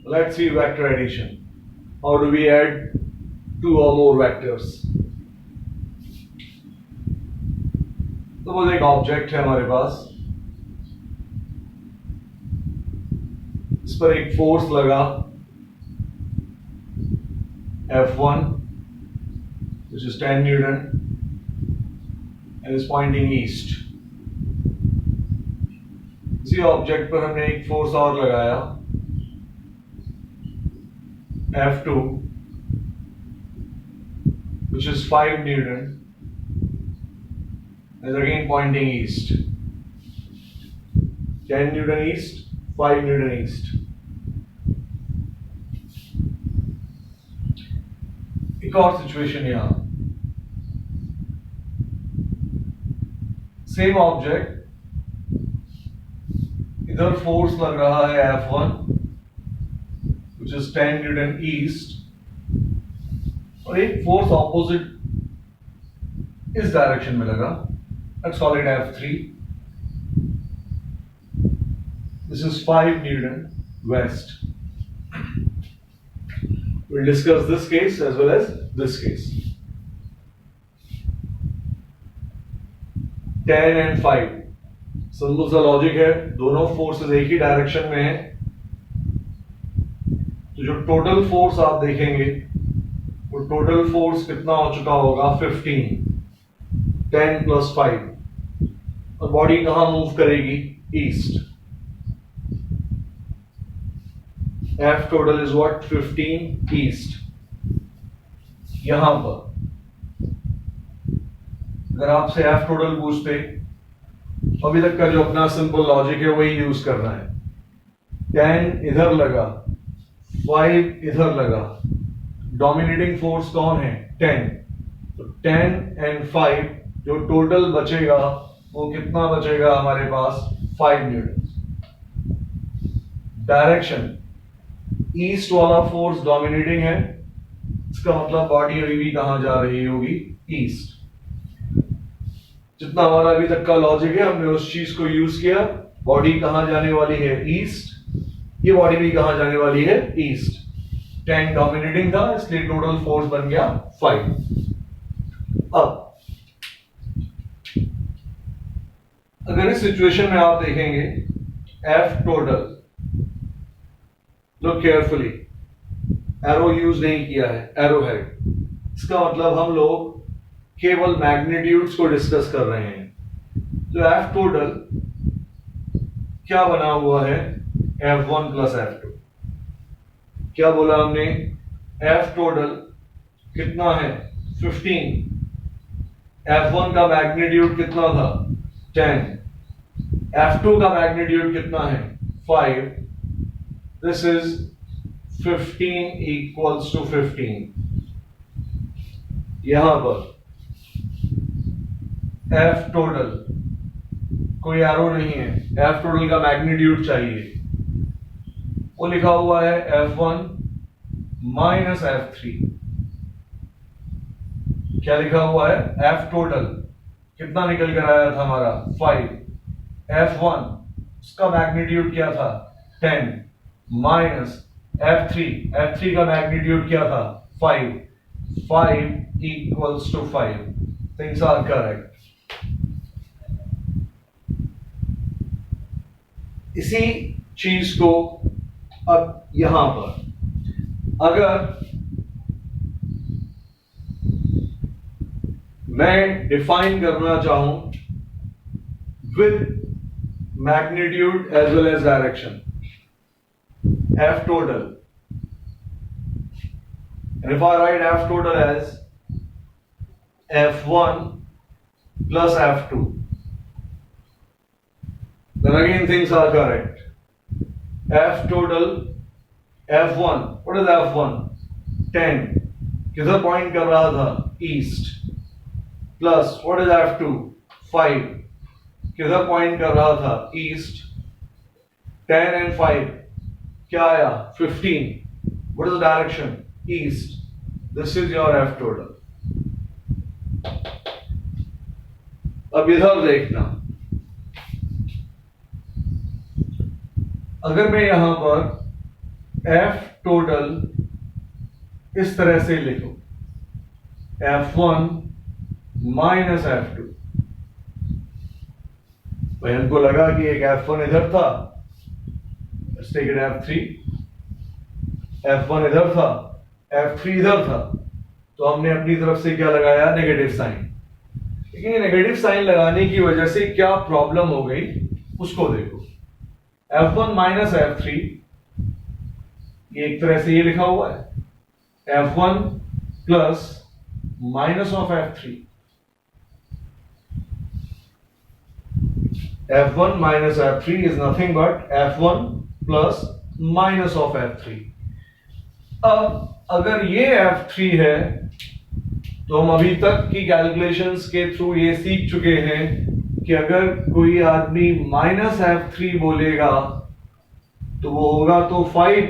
Let's see vector addition. How do we add two or more vectors? Suppose एक object है हमारे पास, इस पर एक फोर्स लगा F1 which is 10 Newton and is pointing east. इसी ऑब्जेक्ट पर हमने एक फोर्स और लगाया F2 which is 5 Newton and is again pointing east. 10 Newton east, 5 Newton east. एक और सिचुएशन यहां, सेम ऑब्जेक्ट, इधर फोर्स लग रहा है F1 which is 10 Newton east और एक फोर्स ऑपोजिट इस डायरेक्शन में लगा, let's call it F3. This is 5 Newton west. We'll discuss this case as well as this case. 10 and 5. Simple सा लॉजिक है, दोनों फोर्सेस एक ही डायरेक्शन में है, तो जो टोटल फोर्स आप देखेंगे वो टोटल फोर्स कितना हो चुका होगा 15, 10 + 5, और बॉडी कहां मूव करेगी? East. F total is what? 15 east. यहां पर अगर आपसे F total पूछते, अभी तक का जो अपना सिंपल लॉजिक है वही यूज करना है. 10 इधर लगा, 5 इधर लगा, डोमिनेटिंग फोर्स कौन है? 10. तो 10 and 5 जो टोटल बचेगा वो कितना बचेगा हमारे पास? 5 न्यूटन. डायरेक्शन ईस्ट वाला फोर्स डोमिनेटिंग है, इसका मतलब बॉडी अभी भी कहां जा रही होगी? ईस्ट. जितना हमारा अभी तक का लॉजिक है हमने उस चीज को यूज किया. बॉडी कहां जाने वाली है? ईस्ट. ये बॉडी भी कहां जाने वाली है? ईस्ट. 10 डोमिनेटिंग था इसलिए टोटल फोर्स बन गया 5. अब अगर इस सिचुएशन में आप देखेंगे F total, look carefully, arrow use नहीं किया है, एरो हेड. इसका मतलब हम लोग केवल मैग्नीट्यूड्स को डिस्कस कर रहे हैं. तो F टोटल क्या बना हुआ है? F1 + F2. क्या बोला हमने? F टोटल कितना है? 15. F1 का मैग्नीट्यूड कितना था? 10. F2 का मैग्नीट्यूड कितना है? 5. This is 15 equals to 15. यहां पर F टोटल, कोई एरो नहीं है, F टोटल का मैग्नीट्यूड चाहिए, वो लिखा हुआ है F1 - F3. क्या लिखा हुआ है? F टोटल कितना निकल कर आया था हमारा? 5. F1 उसका मैग्नीट्यूड क्या था? 10 माइनस F3, F3 का मैग्नीट्यूड क्या था? 5. 5 equals to 5. Things are correct. इसी चीज को अब यहां पर अगर मैं डिफाइन करना चाहूं with magnitude as well as direction, F total, and if I write F total as F1 + F2, then again things are correct. F total F1, what is F1? 10, किधर पॉइंट कर रहा था? East. Plus what is F2? 5, किधर point कर रहा था? East. 10 and 5 क्या आया? 15. What is the direction? East. This is your F total. अब इधर देखना, अगर मैं यहां पर एफ टोटल इस तरह से लिखो, F1 माइनस F2। भाई हमको लगा कि एक F1 इधर था, let's take it F3, F1 इधर था, F3 इधर था, तो हमने अपनी तरफ से क्या लगाया, नेगेटिव साइन। लेकिन ये नेगेटिव साइन लगाने की वजह से क्या प्रॉब्लम हो गई उसको देखो। F1 माइनस F3, ये एक तरह से ये लिखा हुआ है, F1 plus minus of F3, F1 minus F3 is nothing but F1 plus minus of F3। अब अगर ये F3 है तो हम अभी तक की कैलकुलेशंस के थ्रू ये सीख चुके हैं कि अगर कोई आदमी माइनस F3 बोलेगा तो वो होगा तो 5,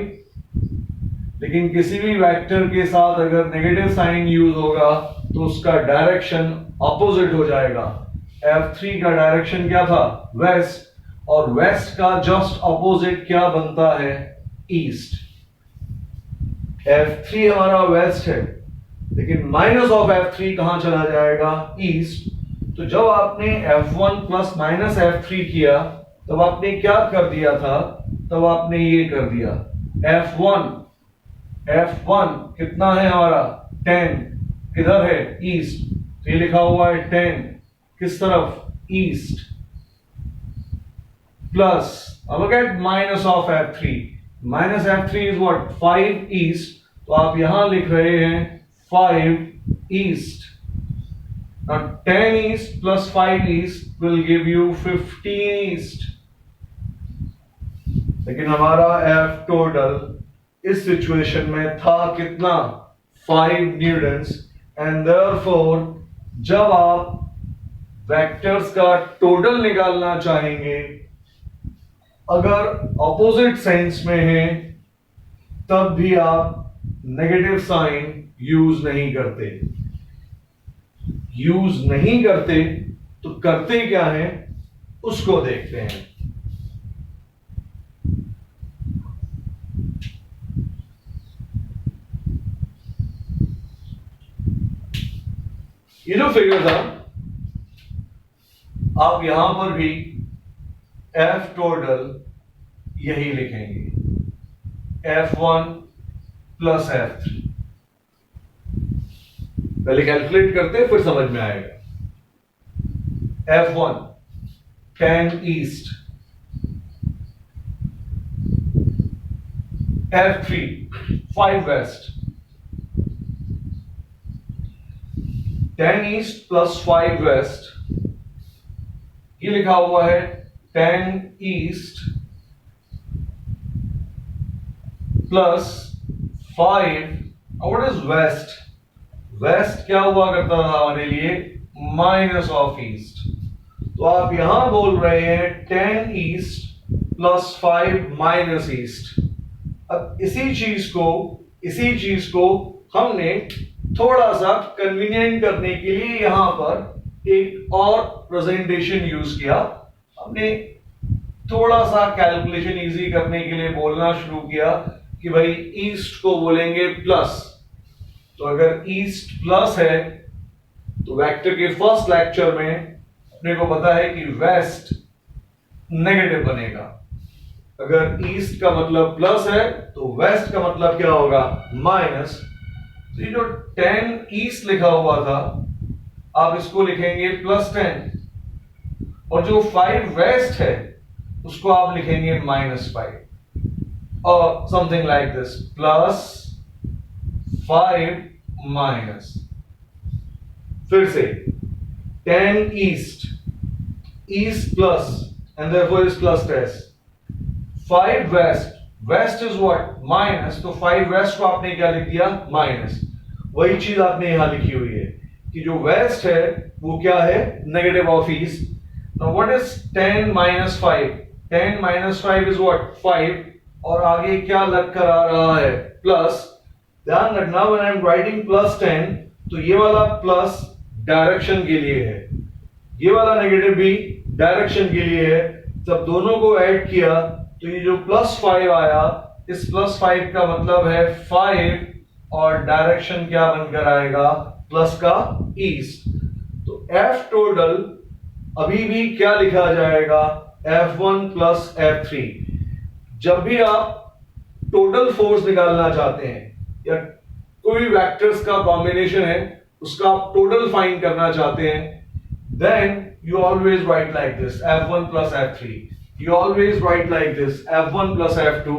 लेकिन किसी भी वेक्टर के साथ अगर नेगेटिव साइन यूज होगा तो उसका डायरेक्शन अपोजिट हो जाएगा। F3 का डायरेक्शन क्या था, वेस्ट, और वेस्ट का जस्ट अपोजिट क्या बनता है, ईस्ट। F3 हमारा वेस्ट है, लेकिन माइनस ऑफ F3 कहां चला जाएगा, ईस्ट। तो जब आपने F1 प्लस माइनस F3 किया तब आपने क्या कर दिया था, तब आपने ये कर दिया, F1 कितना है हमारा, 10, किधर है, ईस्ट, तो ये लिखा हुआ है 10 किस तरफ, ईस्ट, प्लस अब look at minus of F3, minus F3 is what, 5 east, तो आप यहां लिख रहे हैं 5 east. Now 10 east plus 5 east will give you 15 east। लेकिन हमारा F टोटल इस सिचुएशन में था कितना, 5 न्यूटन्स, एंड देयरफॉर जब आप वेक्टर्स का टोटल निकालना चाहेंगे अगर ऑपोजिट सेंस में है तब भी आप नेगेटिव साइन यूज नहीं करते, तो करते क्या है उसको देखते हैं। ये जो फिगर था आप यहां पर भी F टोटल यही लिखेंगे, F1 प्लस F3। पहले कैलकुलेट करते फिर समझ में आएगा। F1 10 east, F3 5 west, 10 east plus 5 west, ये लिखा हुआ है 10 east plus 5, what is west, west क्या हुआ करता था हमारे लिए, माइनस ऑफ ईस्ट। तो आप यहां बोल रहे हैं 10 ईस्ट प्लस 5 माइनस ईस्ट। अब इसी चीज को हमने थोड़ा सा कन्वीनियंट करने के लिए यहां पर एक और प्रेजेंटेशन यूज किया। हमने थोड़ा सा कैलकुलेशन इजी करने के लिए बोलना शुरू किया कि भाई ईस्ट को बोलेंगे प्लस, तो अगर ईस्ट प्लस है तो वेक्टर के फर्स्ट लेक्चर में अपने को पता है कि वेस्ट नेगेटिव बनेगा। अगर ईस्ट का मतलब प्लस है तो वेस्ट का मतलब क्या होगा, माइनस। तो ये जो 10 ईस्ट लिखा हुआ था आप इसको लिखेंगे प्लस 10, और जो 5 वेस्ट है उसको आप लिखेंगे माइनस 5, और something like this, plus 5 minus. फिर से 10 east plus and therefore is plus 10, 5 west is what, minus, तो 5 वेस्ट को आपने क्या लिख दिया, माइनस। वही चीज आपने यहां लिखी हुई है कि जो वेस्ट है वो क्या है, negative of east. Now what is 10 minus 5, 10 minus 5 is what, 5, और आगे क्या लग कर आ रहा है, प्लस। ध्यान रखना when I am writing plus 10 तो ये वाला प्लस डायरेक्शन के लिए है, ये वाला नेगेटिव भी डायरेक्शन के लिए है। जब दोनों को ऐड किया तो ये जो प्लस 5 आया इस +5 का मतलब है 5 और डायरेक्शन क्या बनकर आएगा, प्लस का ईस्ट। तो F टोटल अभी भी क्या लिखा जाएगा, F1 प्लस F3। जब भी आप टोटल फोर्स निकालना चाहते हैं या कोई वेक्टर्स का कॉम्बिनेशन है उसका आप टोटल फाइंड करना चाहते हैं, then you always write like this F1 plus F3, you always write like this F1 plus F2।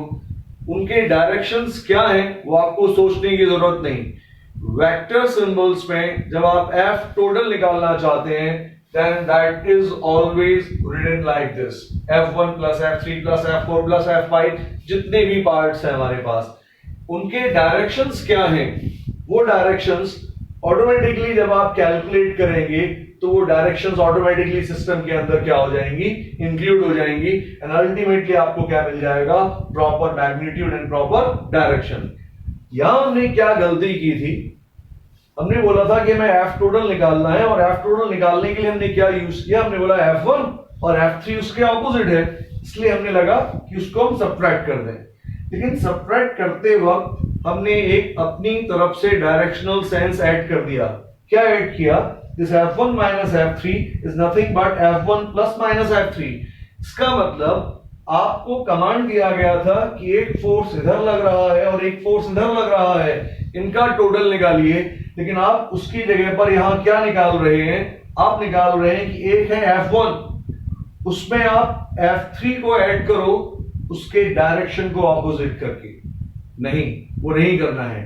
उनके डायरेक्शंस क्या हैं वो आपको सोचने की जरूरत नहीं। वेक्टर सिंबल्स में जब आप F टोटल निकालना चाहते हैं then that is always written like this F1 plus F3 plus F4 plus F5। जितने भी पार्ट्स हैं हमारे पास उनके डायरेक्शंस क्या हैं, वो डायरेक्शंस ऑटोमेटिकली जब आप कैलकुलेट करेंगे तो वो डायरेक्शंस ऑटोमेटिकली सिस्टम के अंदर क्या हो जाएंगी, इंक्लूड हो जाएंगी, एंड अल्टीमेटली आपको क्या मिल जाएगा, proper magnitude and proper direction. यहां हमने क्या गलती की थी, हमने बोला था कि हमें F टोटल निकालना है और F टोटल निकालने के लिए हमने क्या यूज किया, हमने बोला F1 और F3 उसके ऑपोजिट है, इसलिए हमने लगा कि उसको हम सबट्रैक्ट कर दें। लेकिन सबट्रैक्ट करते वक्त हमने एक अपनी तरफ से डायरेक्शनल सेंस ऐड कर दिया। क्या ऐड किया, this F1 minus F3 is nothing but F1 plus minus F3। इसका मतलब आपको कमांड दिया गया था कि एक फोर्स इधर लग रहा है और एक फोर्स इधर लग रहा है, इनका टोटल निकालिए। लेकिन आप उसकी जगह पर यहां क्या निकाल रहे हैं, आप निकाल रहे हैं कि एक है F1, उसमें आप F3 को ऐड करो उसके डायरेक्शन को ऑपोजिट करके। नहीं, वो नहीं करना है।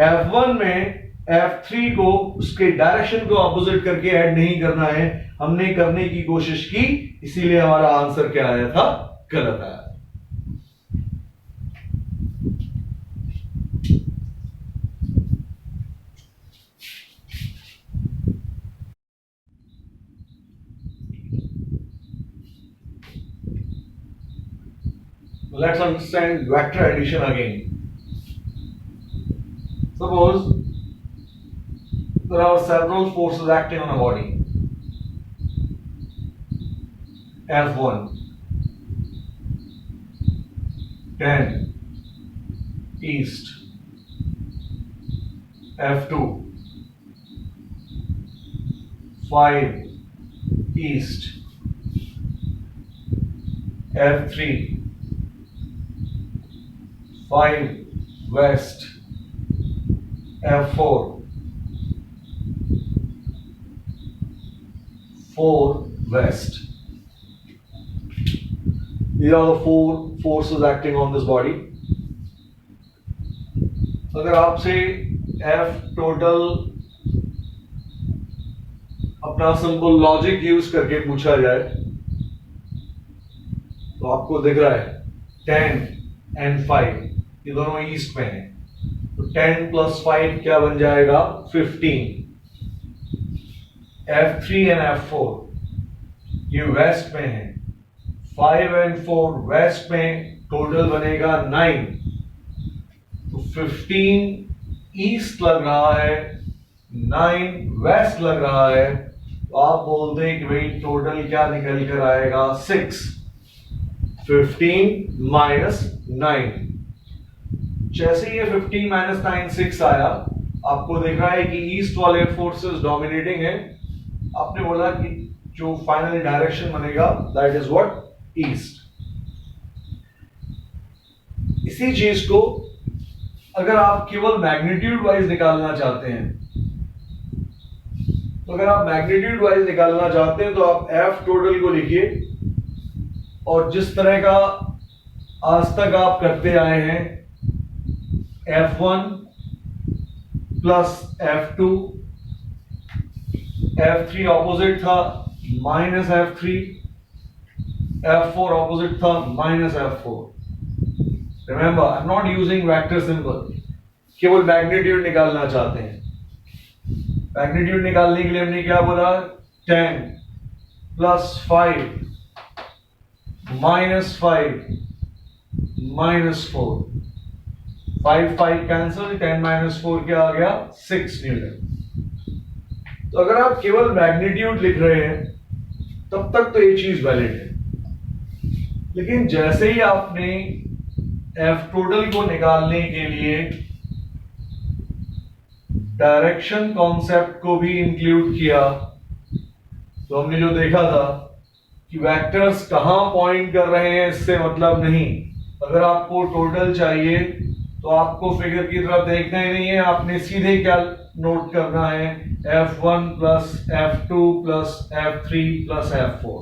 F1 में F3 को उसके डायरेक्शन को ऑपोजिट करके ऐड नहीं करना है। हमने करने की कोशिश की, इसीलिए हमारा आंसर क्या आया था, गलत आया। Let's understand vector addition again. Suppose there are several forces acting on a body. F1 10 east, F2 5 east, F3 5 west, F4 4 west। These are the four forces acting on this body। अगर आपसे F total अपना simple logic use करके पूछा जाए तो आपको दिख रहा है 10 and 5 ये दोनों ईस्ट में हैं, तो 10 प्लस 5 क्या बन जाएगा, 15। F3 and F4 ये वेस्ट में है, 5 and 4 वेस्ट में, टोटल बनेगा 9। तो 15 ईस्ट लग रहा है, 9 वेस्ट लग रहा है, तो आप बोलते हैं कि भाई टोटल क्या निकल कर आएगा, 6। 15 माइनस 9, जैसे ये 15 माइनस 9 6 आया, आपको दिख रहा है कि ईस्ट वाले फोर्सेस डोमिनेटिंग है। आपने बोला कि जो फाइनल डायरेक्शन बनेगा दैट इज व्हाट, ईस्ट। इसी चीज को अगर आप केवल मैग्नीट्यूड वाइज निकालना चाहते हैं, तो अगर आप मैग्नीट्यूड वाइज निकालना चाहते हैं तो आप F टोटल को लिखिए, और जिस तरह का आज तक आप करते आए हैं, F1 plus F2, F3 opposite था माइनस F3, F4 ऑपोजिट था minus F4। Remember, I am not using vector symbol, केवल मैग्नीट्यूड निकालना चाहते हैं। मैग्नीट्यूड निकालने के लिए हमने क्या बोला, 10 plus 5 minus 5 minus 4, 5 5 cancel, 10 minus 4 क्या आ गया, 6 न्यूटन। तो अगर आप केवल मैग्नीट्यूड लिख रहे हैं तब तक तो ये चीज वैलिड है, लेकिन जैसे ही आपने एफ टोटल को निकालने के लिए डायरेक्शन कॉन्सेप्ट को भी इंक्लूड किया। तो हमने जो देखा था कि वेक्टर्स कहां पॉइंट कर रहे हैं इससे मतलब नहीं, अगर आपको टोटल चाहिए तो आपको फिगर की तरफ देखना ही नहीं है, आपने सीधे क्या नोट करना है, F1 plus F2 plus F3 plus F4।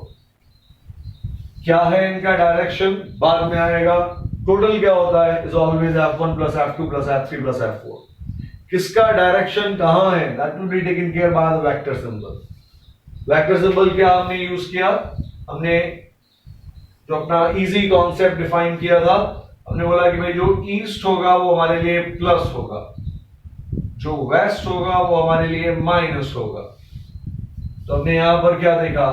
क्या है इनका डायरेक्शन बाद में आएगा। टोटल क्या होता है, is always F1 plus F2 plus F3 plus F4। किसका डायरेक्शन कहां है, that will be taken care by the vector symbol. Vector symbol क्या हमने यूज किया, हमने जो अपना इजी कॉन्सेप्ट डिफाइन किया था, हमने बोला कि भाई जो ईस्ट होगा वो हमारे लिए प्लस होगा, जो वेस्ट होगा वो हमारे लिए माइनस होगा। तो हमने यहां पर क्या देखा,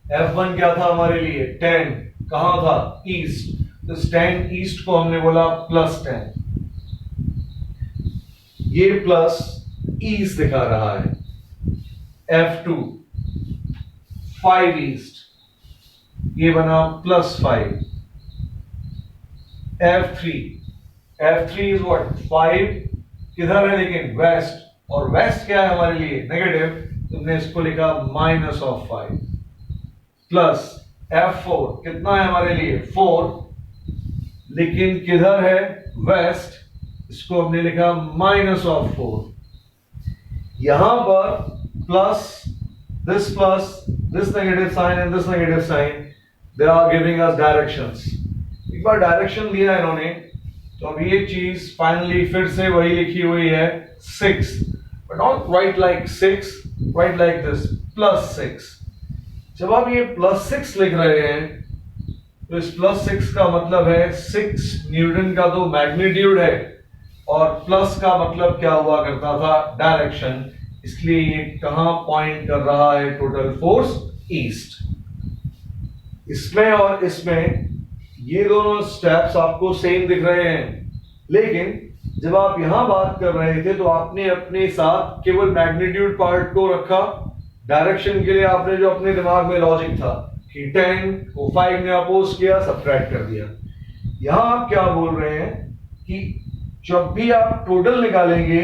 F1 क्या था हमारे लिए 10, कहां था, ईस्ट, तो 10 ईस्ट को हमने बोला प्लस 10, ये प्लस ईस्ट दिखा रहा है। F2 5 ईस्ट, ये बना प्लस 5। F3 इज व्हाट 5, किधर है लेकिन वेस्ट, और वेस्ट क्या है हमारे लिए नेगेटिव, तुमने इसको लिखा माइनस ऑफ 5 प्लस F4 कितना है हमारे लिए 4, लेकिन किधर है वेस्ट, इसको हमने लिखा माइनस ऑफ 4। यहां पर plus this negative sign and this negative sign, they are giving us directions। एक बार डायरेक्शन दिया इन्होंने, तो अब ये चीज फाइनली फिर से वही लिखी हुई है 6, but not write like 6, write like this plus 6। जब आप ये प्लस 6 लिख रहे हैं तो इस प्लस 6 का मतलब है 6 न्यूटन का तो मैग्नीट्यूड है, और प्लस का मतलब क्या हुआ करता था, डायरेक्शन, इसलिए ये कहां पॉइंट कर रहा है, टोटल फोर्स ईस्ट। इसमें और इसमें ये दोनों स्टेप्स आपको सेम दिख रहे हैं, लेकिन जब आप यहां बात कर रहे थे तो आपने अपने साथ केवल मैग्नीट्यूड पार्ट को रखा, डायरेक्शन के लिए आपने जो अपने दिमाग में लॉजिक था कि 10 को 5 ने अपोज किया, सब्ट्रैक्ट कर दिया। यहां आप क्या बोल रहे हैं कि जब भी आप टोटल निकालेंगे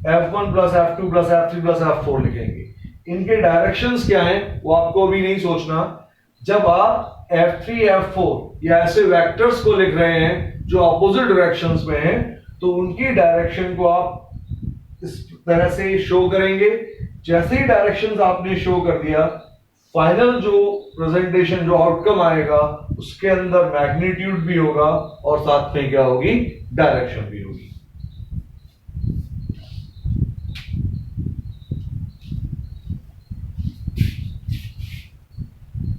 F1 plus F2 plus F3 plus F4 लिखेंगे, इनके डायरेक्शंस क्या हैं वो आपको अभी नहीं सोचना। जब आप F3 F4 या ऐसे वेक्टर्स को लिख रहे हैं जो अपोजिट डायरेक्शंस में हैं, तो उनकी डायरेक्शन को आप इस तरह से शो करेंगे। जैसे ही डायरेक्शंस आपने शो कर दिया, फाइनल जो प्रेजेंटेशन जो आउटकम आएगा उसके अंदर मैग्नीट्यूड भी होगा और साथ में क्या होगी, डायरेक्शन भी होगी।